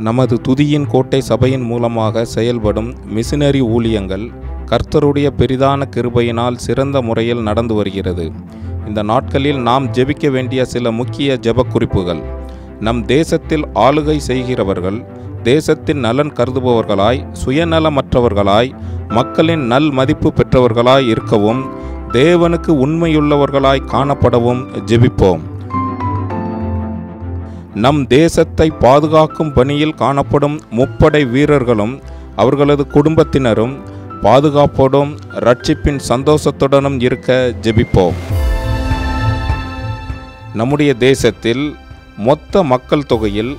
நமது துதியின் கோட்டை சபையின் மூலமாக செயல்படும் மிஷனரி ஊழியங்கள் கர்த்தருடைய பெரிதான கிருபையினால் சிறந்த முறையில் நடந்து வருகிறது. இந்த நாட்களில் நாம் ஜெபிக்க வேண்டிய சில முக்கிய ஜெப குறிப்புகள். நம் தேசத்தில் ஆளுகை செய்கிறவர்கள் தேசத்தின் நலன் கருதுபவர்களாய், சுயநலமற்றவர்களாய், மக்களின் நல் மதிப்பு பெற்றவர்களாய் இருக்கவும், தேவனுக்கு உண்மையுள்ளவர்களாய் காணப்படவும் ஜெபிப்போம். நம் தேசத்தை பாதுகாக்கும் பணியில் காணப்படும் முப்படை வீரர்களும் அவர்களது குடும்பத்தினரும் பாதுகாப்போடும் ரட்சிப்பின் சந்தோஷத்துடனும் இருக்க ஜெபிப்போம். நம்முடைய தேசத்தில் மொத்த மக்கள் தொகையில்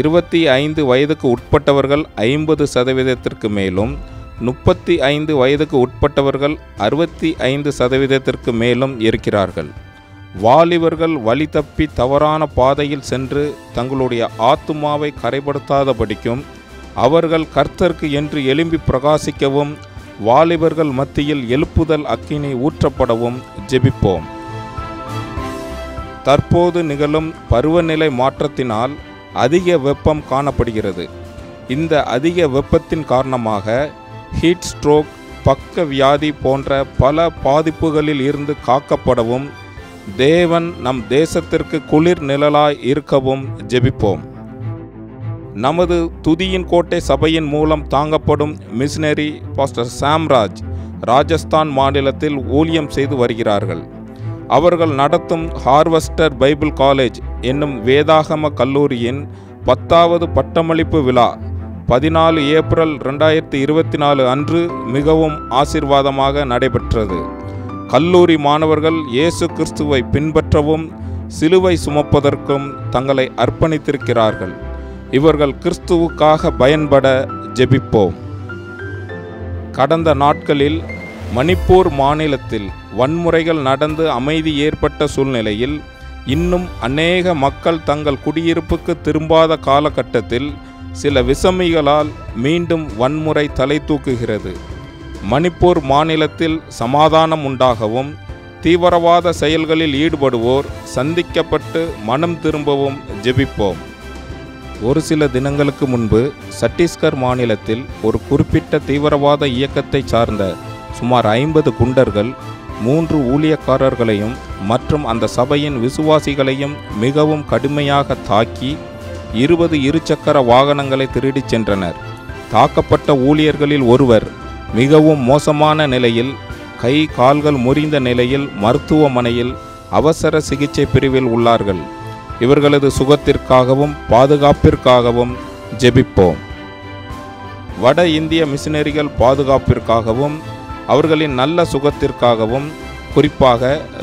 25 வயதுக்கு உட்பட்டவர்கள் 50% மேலும், 35 வயதுக்கு உட்பட்டவர்கள் 65% மேலும் இருக்கிறார்கள். வாலிபர்கள் வழி தப்பி தவறான பாதையில் சென்று தங்களுடைய ஆத்துமாவை கரைப்படுத்தாதபடிக்கும், அவர்கள் கர்த்தருக்கு என்று எழும்பி பிரகாசிக்கவும், வாலிபர்கள் மத்தியில் எழுப்புதல் அக்கினி ஊற்றப்படவும் ஜெபிப்போம். தற்போது நிகழும் பருவநிலை மாற்றத்தினால் அதிக வெப்பம் காணப்படுகிறது. இந்த அதிக வெப்பத்தின் காரணமாக ஹீட் ஸ்ட்ரோக், பக்க வியாதி போன்ற பல பாதிப்புகளில் இருந்து காக்கப்படவும், தேவன் நம் தேசத்திற்கு குளிர் நிழலாய் இருக்கவும் ஜெபிப்போம். நமது துதியின் கோட்டை சபையின் மூலம் தாங்கப்படும் மிஷனரி பாஸ்டர் சாம்ராஜ் ராஜஸ்தான் மாநிலத்தில் ஊழியம் செய்து வருகிறார்கள். அவர்கள் நடத்தும் ஹார்வெஸ்டர் பைபிள் காலேஜ் என்னும் வேதாகம கல்லூரியின் 10வது பட்டமளிப்பு விழா 14 ஏப்ரல் 2024 அன்று மிகவும் ஆசீர்வாதமாக நடைபெற்றது. கல்லூரி மாணவர்கள் இயேசு கிறிஸ்துவை பின்பற்றவும் சிலுவை சுமப்பதற்கும் தங்களை அர்ப்பணித்திருக்கிறார்கள். இவர்கள் கிறிஸ்துவுக்காக பயன்பட ஜெபிப்போம். கடந்த நாட்களில் மணிப்பூர் மாநிலத்தில் வன்முறைகள் நடந்து அமைதி ஏற்பட்ட சூழ்நிலையில் இன்னும் அநேக மக்கள் தங்கள் குடியிருப்புக்கு திரும்பாத காலகட்டத்தில் சில விசமிகளால் மீண்டும் வன்முறை தலை தூக்குகிறது. மணிப்பூர் மாநிலத்தில் சமாதானம் உண்டாகவும், தீவிரவாத செயல்களில் ஈடுபடுவோர் சந்திக்கப்பட்டு மனம் திரும்பவும் ஜெபிப்போம். ஒரு சில தினங்களுக்கு முன்பு சத்தீஸ்கர் மாநிலத்தில் ஒரு குறிப்பிட்ட தீவிரவாத இயக்கத்தை சார்ந்த சுமார் 50 குண்டர்கள் 3 ஊழியக்காரர்களையும் மற்றும் அந்த சபையின் விசுவாசிகளையும் மிகவும் கடுமையாக தாக்கி 20 இருசக்கர வாகனங்களை திருடிச் சென்றனர். தாக்கப்பட்ட ஊழியர்களில் ஒருவர் மிகவும் மோசமான நிலையில், கை கால்கள் முறிந்த நிலையில் மருத்துவமனையில் அவசர சிகிச்சை பிரிவில் உள்ளார்கள். இவர்களது சுகத்திற்காகவும் பாதுகாப்பிற்காகவும் ஜெபிப்போம். வட இந்திய மிஷனரிகள் பாதுகாப்பிற்காகவும் அவர்களின் நல்ல சுகத்திற்காகவும், குறிப்பாக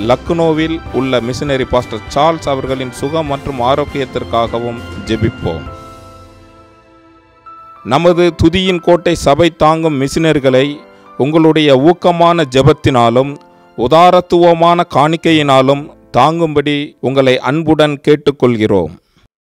லக்னோவில் உள்ள மிஷனரி பாஸ்டர் சார்ல்ஸ் அவர்களின் சுகம் மற்றும் ஆரோக்கியத்திற்காகவும் ஜெபிப்போம். நமது துதியின் கோட்டை சபை தாங்கும் மிஷனரிகளை உங்களுடைய ஊக்கமான ஜெபத்தினாலும் உதாரத்துவமான காணிக்கையினாலும் தாங்கும்படி உங்களை அன்புடன் கேட்டுக்கொள்கிறோம்.